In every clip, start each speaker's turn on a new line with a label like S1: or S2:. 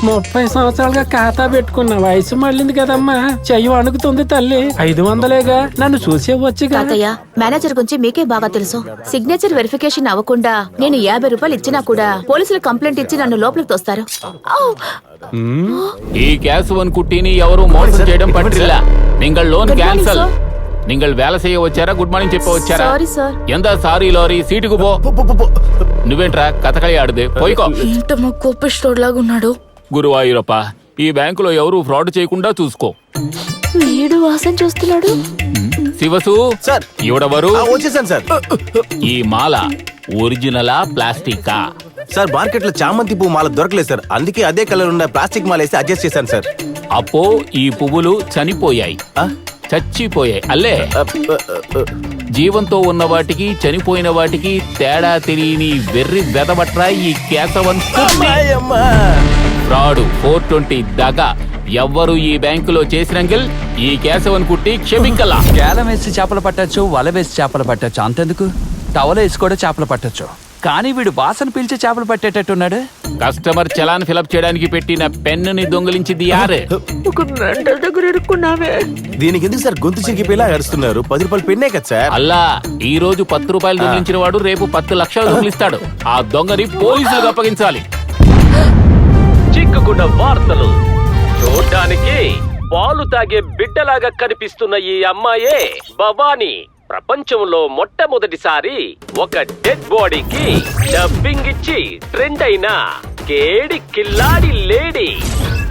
S1: 30 సంవత్సరాలుగా ఖాతా పెట్టుకున్న వయసు మళ్ళింది కదమ్మా. చెయ్యి వణుకుతుంది తల్లి. 500లేగా, నన్ను చూసేవచ్చు కదా.
S2: తాతయ్య, మేనేజర్ గురించి మీకే బాగా తెలుసు. సిగ్నేచర్ వెరిఫికేషన్ అవ్వకుండా నేను 50 రూపాయలు ఇచ్చినా కూడా పోలీసులు కంప్లైంట్ ఇచ్చి నన్ను లోపలికి తోస్తారు.
S3: ఈ கேசவன் குட்டிని ఎవరు మోసం చేయడం పట్టిల్ల. நீங்கள் లోన్ క్యాన్సల్. நீங்கள் వేల செய்ய వచ్చారా, గుడ్ మార్నింగ్ చెప్ప వచ్చారా?
S2: Sorry sir.
S3: ఎంత సారీ లారీ, సీటుకు పో. నువ్వేంట్రా కథకళి ఆడదే, పోయికో.
S2: ఏంటమ్మా కోపిష్టోడ్లాగా ఉన్నాడు.
S3: గురువాయూరప్ప, ఈ బ్యాంకులో ఎవరు ఫ్రాడ్ చేయకుండా చూసుకో.
S2: వీడు వాసన చూస్తున్నాడు.
S3: శివసు
S4: సార్,
S3: ఎవడెవరు?
S4: వచ్చేసాను సార్.
S3: ఈ మాల ఒరిజినలా ప్లాస్టికా?
S4: సార్, మార్కెట్ లో చామంతి పువ్వు మాల దొరకలేదు సార్, అందుకే అదే కలర్ ఉన్న ప్లాస్టిక్ మాల వేసి అడ్జస్ట్ చేశాను సార్.
S3: అప్పో ఈ పువ్వులు చనిపోయాయి, చచ్చిపోయాయి అల్లే. జీవంతో ఉన్న వాటికి చనిపోయిన వాటికి తేడా తెలియని వెర్రి వెదబట్రా ఈ కేశవన్. ఫ్రాడ్ 420 దగా ఎవ్వరు ఈ బ్యాంకులో చేసినంగిల్ ఈ కేశవన్ కుట్టి క్షమింకలా.
S5: గేలం వేసి చేపలు పట్టచ్చు, వల వేసి చేపలు పట్టచ్చు, అంతెందుకు టవల వేసి కూడా చేపలు పట్టచ్చు. కానీ వీడు బాసను పిలిచి చేపలు పట్టేటట్టున్నాడు.
S3: కస్టమర్ చలాన్ ఫిలప్ చేయడానికి పెట్టిన పెన్నుని దొంగిలించింది యారే?
S2: ఒక మెంటల్ దగ్గర ఇరుక్కున్నావే.
S4: దీనికి ఎందుకు సార్ గొంతు చిరిగిపోయేలా అరుస్తున్నారు? 10 రూపాయలు పెన్నే కదా సార్.
S3: అల్లా, ఈ రోజు 10 రూపాయలు దొంగిలించిన వాడు రేపు 10 లక్షలు దొంగిలిస్తాడు. ఆ దొంగని పోలీసులకు అప్పగించాలి.
S6: చిక్కుకున్న వార్తలు చూడ్డానికి పాలు తాగే బిడ్డలాగా కనిపిస్తున్న ఈ అమ్మాయే భవానీ. ప్రపంచంలో మొట్టమొదటిసారి ఒక డెడ్ బాడీకి డబ్బింగ్ ఇచ్చి ట్రెండ్ అయిన కేడి కిల్లాడి లేడీ.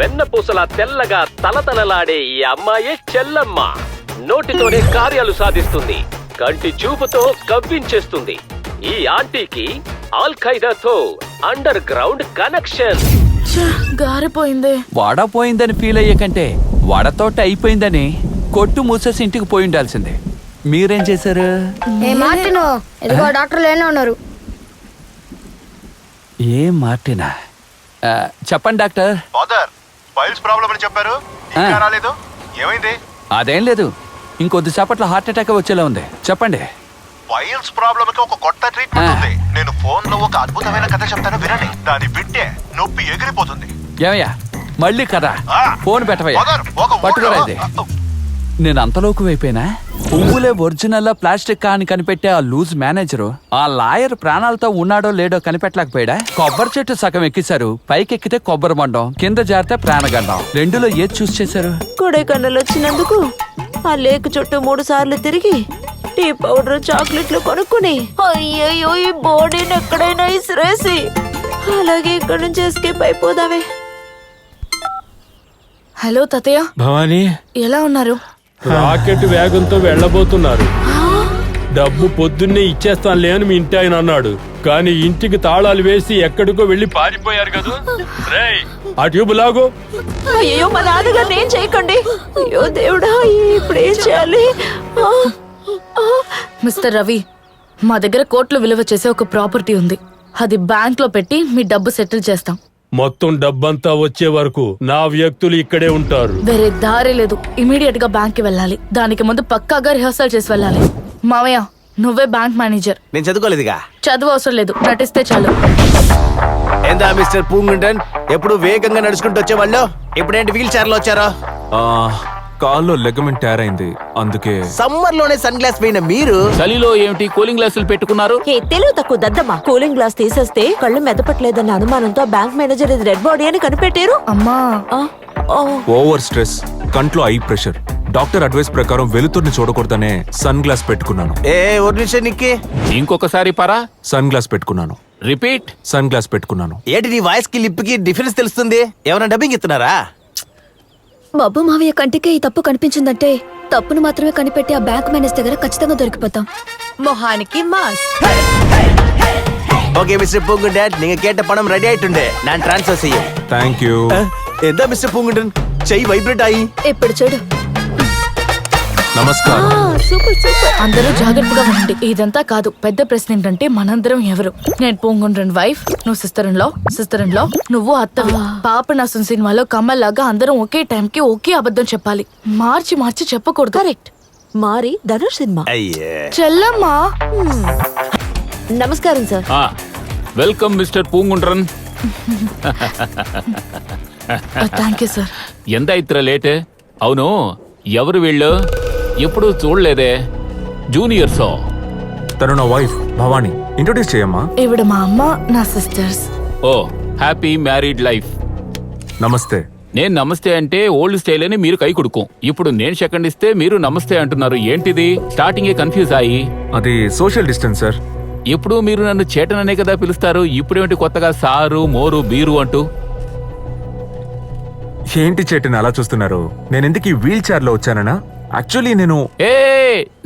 S6: వెన్నపూసలా తెల్లగా తలతలలాడే ఈ అమ్మాయే చెల్లమ్మ. నోటితోనే కార్యాలు సాధిస్తుంది, కంటి చూపుతో కవ్వించేస్తుంది. ఈ ఆంటీకి ఆల్ ఖైదాతో అండర్ గ్రౌండ్ కనెక్షన్.
S2: గారిపోయింది.
S5: వాడపోయిందని ఫీల్ అయ్యే కంటే వాడతోట అయిపోయిందని కొట్టు మూసేసి ఇంటికి పోయి ఉండాల్సిందే. మీరేం చేశారు?
S7: డాక్టర్ లేనే ఉన్నారు.
S5: ఏం మార్టినా? చెప్పండి డాక్టర్.
S8: ఫాదర్, ఫైల్స్ ప్రాబ్లం అని చెప్పారు, ఇంకా రాలేదు, ఏమైంది?
S5: అదేం లేదు, ఇంకొద్దిసేపట్లో హార్ట్ అటాక్ వచ్చేలా ఉంది. చెప్పండి.
S8: ఫైల్స్ ప్రాబ్లం కి ఒక కొత్త ట్రీట్మెంట్ ఉంది. నేను ఫోన్ లో ఒక అద్భుతమైన కథ చెప్తాను, వినండి. దాని వింటే నొప్పి ఎగిరిపోతుంది.
S5: ఏమయ్యా మళ్ళీ కదా? ఫోన్ పెట్టవయ్యా, పట్టుకోరా. ఇది నేను అంతలోకి అయిపోయినా. పువ్వులే ఒరిజినల్ ప్లాస్టిక్ అని కనిపెట్టే ఆ లూజ్ మేనేజరు ఆ లాయర్ ప్రాణాలతో ఉన్నాడో లేడో కనిపెట్టలేకపోయాడా? కొబ్బరి చెట్టు సగం ఎక్కిశారు, పైకెక్కితే కొబ్బరి మండం, కింద జారితే ప్రాణగండం. రెండులో ఏది చూస్ చేశారు?
S2: కొడైకన్నలు వచ్చినందుకు ఆ లేక్ చుట్టూ 3 సార్లు తిరిగి టీ పౌడర్ చాక్లెట్లు కొనుక్కుని అయ్యయ్యో ఈ బాడీని ఎక్కడైనా ఇసిరేసి అలాగే ఇక్కడ నుంచి ఎస్కేప్ అయిపోదామే. హలో తాతయ్య.
S1: భవానీ,
S2: ఎలా ఉన్నారు?
S1: రాకెట్ వేగంతో వెళ్ళబోతున్నారు. డబ్బు పొద్దున్నే ఇచ్చేస్తానులే అని మీ ఇంటి ఆయన అన్నాడు, కానీ ఇంటికి తాళాలు వేసి ఎక్కడికో వెళ్లి పారిపోయారు కదా. రేయ్, ఆ ట్యూబ్ లాగు.
S2: అయ్యో మా నాన్నగారిని ఏం చేయకండి. అయ్యో దేవుడా, ఇప్పుడు ఏం చేయాలి?
S9: మిస్టర్ రవి, మా దగ్గర కోట్లు విలువ చేసే ఒక ప్రాపర్టీ ఉంది. అది బ్యాంక్ లో పెట్టి మీ డబ్బు సెటిల్ చేస్తాం.
S1: మొత్తం డబ్బంతా వచ్చే వరకు నా వ్యక్తులు ఇక్కడే ఉంటారు.
S9: వేరే దారి లేదు. ఇమీడియట్ గా బ్యాంక్ కి వెళ్ళాలి. దానికి ముందు పక్కాగా రిహర్సల్ చేసి వెళ్ళాలి. మావయ్య, నువ్వే బ్యాంక్ మేనేజర్.
S4: నేను చదువుకోలేదుగా.
S9: చదువు అవసరం లేదు, నటిస్తే చాలు.
S4: ఏందా మిస్టర్ పూంగుంటన్, ఎప్పుడు వేగంగా నడుచుకుంటూ వచ్చేవాళ్ళు, ఇప్పుడేంటి వీల్ చైర్ లో వచ్చారో?
S10: కాల్లో లెగమెంట్ టైర్ అయింది, అందుకే.
S4: సమ్మర్ లోనే సన్ గ్లాస్ పోయిన మీరు
S3: చలిలో ఏమిటి కూలింగ్ గ్లాసులు పెట్టుకున్నారు?
S2: తెలుగు తక్కువ దద్దమ్మా. కూలింగ్ గ్లాస్ తీసేస్తే కళ్ళు మెదపట్లేదన్న అనుమానంతో బ్యాంక్ మేనేజర్ ఇది డెడ్ బాడీ అని కనిపెట్టారు.
S9: అమ్మా,
S10: ఓవర్ స్ట్రెస్, కంట్లో ఐ ప్రెషర్. డాక్టర్ అడ్వైస్ ప్రకారం వెలుతుర్ని చూడకూడదనే సన్ గ్లాస్ పెట్టుకున్నాను.
S4: ఒక నిమిషం నిక్కి,
S3: ఇంకొకసారి పరా.
S10: సన్ గ్లాస్ పెట్టుకున్నాను.
S3: రిపీట్.
S10: సన్ గ్లాస్ పెట్టుకున్నాను.
S4: ఏంటి నీ వాయిస్ కి లిప్ కి డిఫరెన్స్ తెలుస్తుంది? ఎవరైనా డబ్బింగ్ ఇస్తున్నారా?
S7: బాబు మావయ్య కంటికే ఈ తప్పు కనిపించిందంటే తప్పును మాత్రమే కనిపెట్టి ఆ బ్యాంక్ మేనేజర్ దగ్గర ఖచ్చితంగా దొరికిపోతాం.
S2: మొహానికి మాస్క్.
S4: ஓகே மிஸ்டர் பூங்குண்டன், நீங்க கேட்ட பணம் ரெடி ஆயிട്ടുണ്ട്. நான் ட்ரான்ஸ்ஃபர் செய்யும்.
S10: Thank you.
S4: എന്താ മിസ്റ്റർ പൂங்குണ്ടൻ, చెయ్యి వైబ్రేట్ అయ్యి.
S7: ఇప్పుడు చూడు.
S10: నమస్కారం.
S2: Super super.
S9: అందరూ జాగ్రత్తగా ఉండండి. ఇదంతా కాదు, పెద్ద ప్రశ్న ఏంటంటే మనందరం ఎవరు? నేను పూంగుండ్రన్ వైఫ్, నువ్వు సిస్టర్ ఇన్ లా, నువ్వు అత్తవి. పాపనాశం సినిమాలో కమల్ లాగా అందరం ఒకే టైం కి ఒకే అబద్ధం చెప్పాలి. మార్చి చెప్పకూడదు.
S2: కరెక్ట్. మారి ధనుష్ సినిమా.
S9: చెల్లమ్మా.
S2: నమస్కారం sir.
S3: Welcome mister Poongundran.
S9: Thank you sir.
S3: ఎంత ఇത്ര లేట్? అవును, ఎవరు వీళ్ళు? ఎప్పుడూ చూడలేదే. జూనియర్సో?
S10: తను నా వైఫ్ భవానీ. ఇంట్రొడ్యూస్ చేయమ్మా.
S9: ఇవిడ మా అమ్మ, నా సిస్టర్స్.
S3: ఓ, హ్యాపీ మ్యారీడ్ లైఫ్.
S10: నమస్తే.
S3: నేను నమస్తే అంటే ఓల్డ్ స్టైల్ అని మీరు కై కొడుకు. ఇప్పుడు నేను సెకండ్ ఇస్తే మీరు నమస్తే అంటున్నారు. ఏంటిది? స్టార్టింగే కన్ఫ్యూజ్ అయ్యి.
S10: అది సోషల్ డిస్టెన్స్ సార్.
S3: ఎప్పుడు మీరు నన్ను చేటననే కదా పిలుస్తారు. ఇప్పుడేమిటి కొత్తగా సారు, మోరు, బీరు అంటూ?
S10: ఏంటి చేటిని అలా చూస్తున్నారు? నేను ఎందుకు ఈ వీల్ చైర్ లో వచ్చానన్నా? యాక్చువల్లీ నేను
S3: ఏ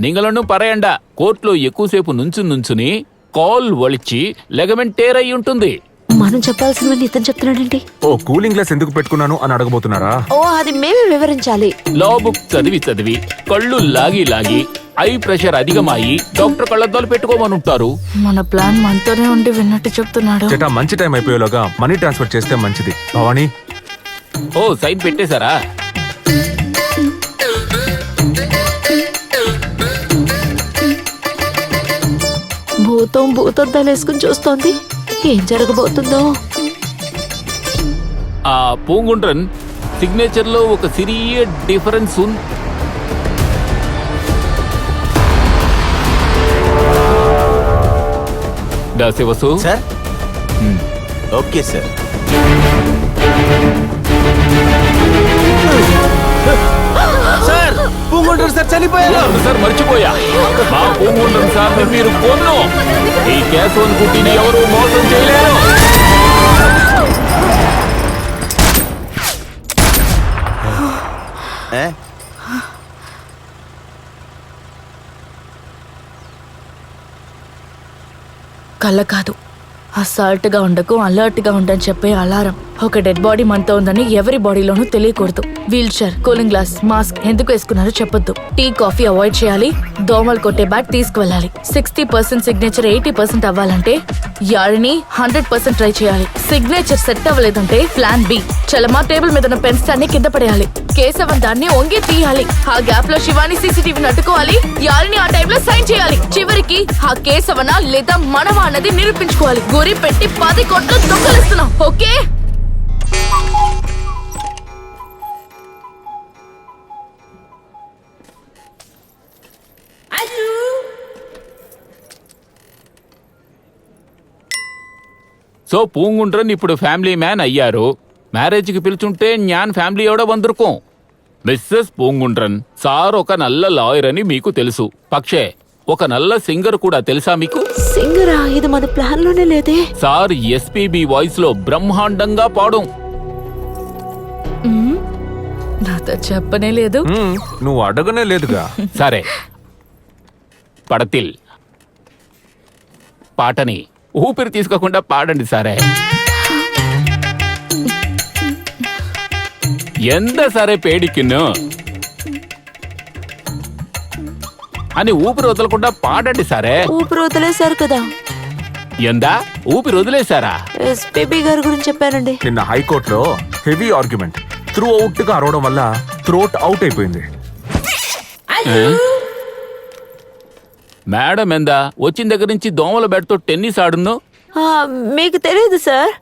S3: నింగలను పరయండ కోర్టులో ఎక్కువసేపు నుంచుని కాల్ వలిచి లెగమెంట్ టేర్ అయి ఉంటుంది.
S2: మనం చెప్పాల్సినవన్నీ ఇతను చెప్తున్నాడండి.
S10: ఓ కూలింగ్ గ్లాస్ ఎందుకు పెట్టుకున్నాను అని అడగబోతున్నారా?
S2: ఓ అది మేమే వివరించాలి.
S3: లా బుక్ చదివి కళ్ళు లాగి ఐ ప్రెషర్ అధికమాయి డాక్టర్ కళ్ళద్దాలు పెట్టుకోమని ఉంటారు.
S9: మన ప్లాన్ మనతోనే ఉండి విన్నట్టు చెప్తున్నాడు.
S10: చేటా మంచి టైం అయిపోయేలోగా మనీ ట్రాన్స్ఫర్ చేస్తే మంచిది. భవానీ.
S3: ఓ సైన్ పెట్టేశారా?
S2: భూతం తలేసుకుని చూస్తోంది. ఏం జరగబోతుందో.
S3: ఆ పూంగుండ్రన్ సిగ్నేచర్ లో ఒక సిరియ డిఫరెన్స్ ఉంది. దాసేవసు
S4: sir. Okay sir. Sir Poongundran sir చనిపోయారు.
S3: సార్ మర్చిపోయా. మా పూంగుండ్రన్ సార్ మీరు కొన్ను. ఈ కేశవన్ కుట్టిని ఎవరు మోసం చేయలేరు.
S9: కళ్ళ కాదు, అసాల్ట్ గా ఉండకు, అలర్ట్ గా ఉండని చెప్పే అలారం. ఒక డెడ్ బాడీ మనతో ఉందని ఎవరి బాడీలోనూ తెలియకూడదు. Wheel chair, cooling glass, mask ఎందుకు వేసుకున్నారో చెప్పొద్దు. టీ కాఫీ అవాయిడ్ చేయాలి. దోమలు కొట్టే బ్యాగ్ తీసుకువెళ్ళాలి. 60% సిగ్నేచర్ 80% అవ్వాలంటే యాழிని 100% ట్రై చేయాలి. సిగ్నేచర్ సెట్ అవ్వలేదంటే ప్లాన్ బి. చలమా టేబుల్ మీద ఉన్న పెన్ స్టాండ్ ని కింద పడేయాలి. కేశవన్ దాన్ని ఒంగి తీయాలి. ఆ గ్యాప్ లో శివాని సీసీటీవీ అడ్డుకోవాలి. యాழிని ఆ టైంలో సైన్ చేయాలి. చివరికి ఆ కేశవన లేదా మనవా అన్నది నిరూపించుకోవాలి. గురి పెట్టి 10 కోట్లు దొంగలిస్తున్నాం. ఓకే?
S3: సో పూంగుండ్రన్ ఇప్పుడు ఫ్యామిలీ మ్యాన్ అయ్యారు. మ్యారేజ్ కి పిలుచుంటే జ్ఞాన్ ఫ్యామిలీయోட వందరుకోం. మిస్సెస్ పూంగుండ్రన్ సార్ ఒక నల్ల లాయర్ అని మీకు తెలుసు. పక్షే ఒక నల్ల సింగర్ కూడా తెలుసా మీకు?
S2: సింగరా? ఇది మన ప్లాన్ లోనే లేదే.
S3: సార్ ఎస్పీబీ వాయిస్ లో బ్రహ్మాండంగా పాడం.
S9: నాతో చెప్పనే లేదు.
S10: నువ్వు అడగనే లేదుగా.
S3: సరే, పడతిల్ పాటని ఊపిరి తీసుకోకుండా పాడండి. సరే ఎంత సరే పేడికిన్ను అని ఊపిరి వదలకుండా పాడండి. సరే
S2: ఊపిరి వదిలేశారు కదా.
S3: ఎందా ఊపిరి వదిలేశారా?
S2: ఎస్పీబీ గారి గురించి చెప్పానండి.
S10: నిన్న హైకోర్టులో హెవీ ఆర్గ్యుమెంట్. త్రూ అవుట్ గా అరవడం వల్ల థ్రోట్ అవుట్ అయిపోయింది.
S3: మేడం ఎందా వచ్చిన దగ్గర నుంచి దోమల బెడ్తో టెన్నిస్ ఆడును.
S2: మీకు తెలియదు సార్,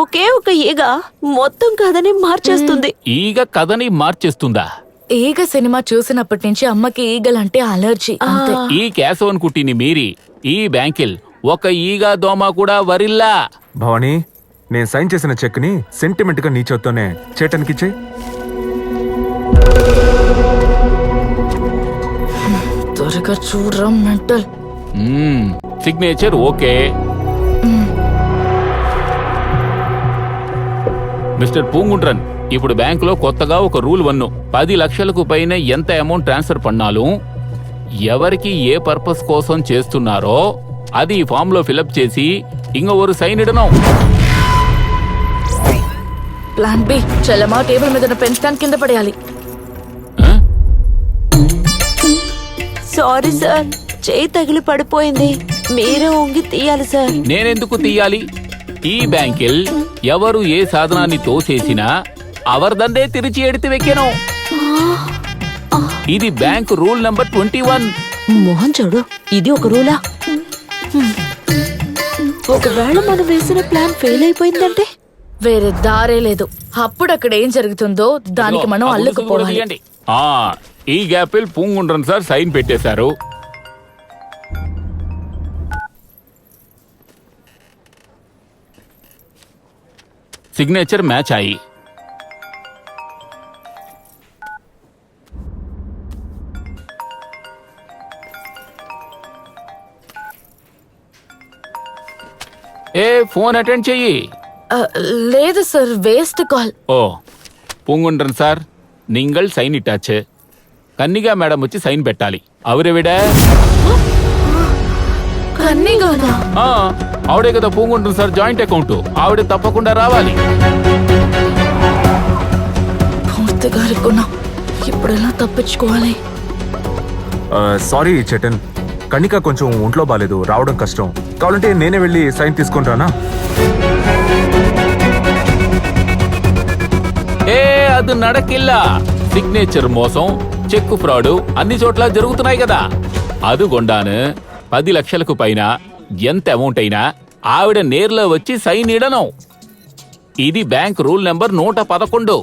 S2: ఒకే ఒక ఈగ మొత్తం కథని మార్చేస్తుంది.
S3: ఈగ కథని మార్చేస్తుందా?
S9: ఈగ సినిమా చూసినప్పటి నుంచి అమ్మకి ఈగలంటే అలర్జీ. అంతే.
S3: ఈ కేశవన్ కుట్టిని మీరి ఈ బ్యాంకిల్ ఒక ఈగ దోమ కూడా వరిల్లా.
S10: భవానీ, నేను సైన్ చేసిన చెక్ ని సెంటిమెంట్ గా నీ చేత్తోనే చేటానికి ఇచ్చేయ్.
S9: త్వరగా చూడరా మెంటల్.
S3: Signature okay. మిస్టర్ పూంగుండ్రన్, ఇప్పుడు బ్యాంకులో కొత్తగా ఒక రూల్ వన్ను. 10 లక్షలకు పైన ఎంత అమౌంట్ ట్రాన్స్ఫర్ పన్నాలు, ఎవరికి ఏ పర్పస్ కోసం చేస్తున్నారో అది ఈ ఫామ్ లో ఫిలప్ చేసి ఇంక ఒక సైన్ ఇడనం.
S9: ప్లాన్ బి, చలమా టేబుల్ మీద పెన్ స్టాండ్ కింద పడేయాలి.
S2: సారీ సార్, చేయి తగిలి పడిపోయింది. మీరే వంగి తీయాలి సార్.
S3: నేనెందుకు తీయాలి? ఈ బ్యాంకిల్ ఎవరు ఏ సాధనాన్ని తోసేసినా అవర్దందే తిరిచి ఎడితి వెక్కెను. ఇది బ్యాంక్ రూల్ నంబర్ 21.
S2: మోహన్ చూడు, ఇది ఒక రూలా? ఒకవేళ మనం వేసిన ప్లాన్ ఫెయిల్ అయిపోయిందంటే
S9: వేరే దారే లేదు. అప్పుడు అక్కడ ఏం జరుగుతుందో దానికి మనం
S3: ఆ గొలుసు కూడా
S9: అల్లుకుపోవాలి.
S3: తీయండి. ఈ గ్యాపిల్ పూంగుండ్రన్ సార్ సైన్ పెట్టేశారు. సిగ్నేచర్ మ్యాచ్ అయ్యి ఫోన్ అటెండ్ చెయ్యి.
S9: లేదు సార్, వేస్ట్ కాల్.
S3: ఓ பூங்குன்றன் சார் நீங்கள் சைன் இட்டாச்சு. கன்னிகா மேடம் వచ్చి సైన్ పెట్టాలి. అవరెవిడ
S9: కన్నీగానా?
S3: ఆవిడే కదా పూంగుండ్రన్ సార్ జాయింట్ అకౌంట్. ఆవిడ తప్పకుండా రావాలి.
S9: పూర్తిగా అనుకున్నా. ఇప్పుడు ఎలా తప్పించుకోవాలి?
S10: సారీ చటన్, కణిక కొంచెం ఒంట్లో బాలేదు, రావడం కష్టం. కావాలంటే నేనే వెళ్ళి సైన్ తీసుకొని రానా?
S3: అది నడకిల్ల. సిగ్నేచర్ మోసం, చెక్ ఫ్రాడ్ అన్ని చోట్ల జరుగుతున్నాయి కదా. అదుగొండాను 10 లక్షలకు పైన ఎంత అమౌంట్ అయినా ఆవిడ నేర్లో వచ్చి సైన్ ఇడను. ఇది బ్యాంక్ రూల్ నెంబర్ 111.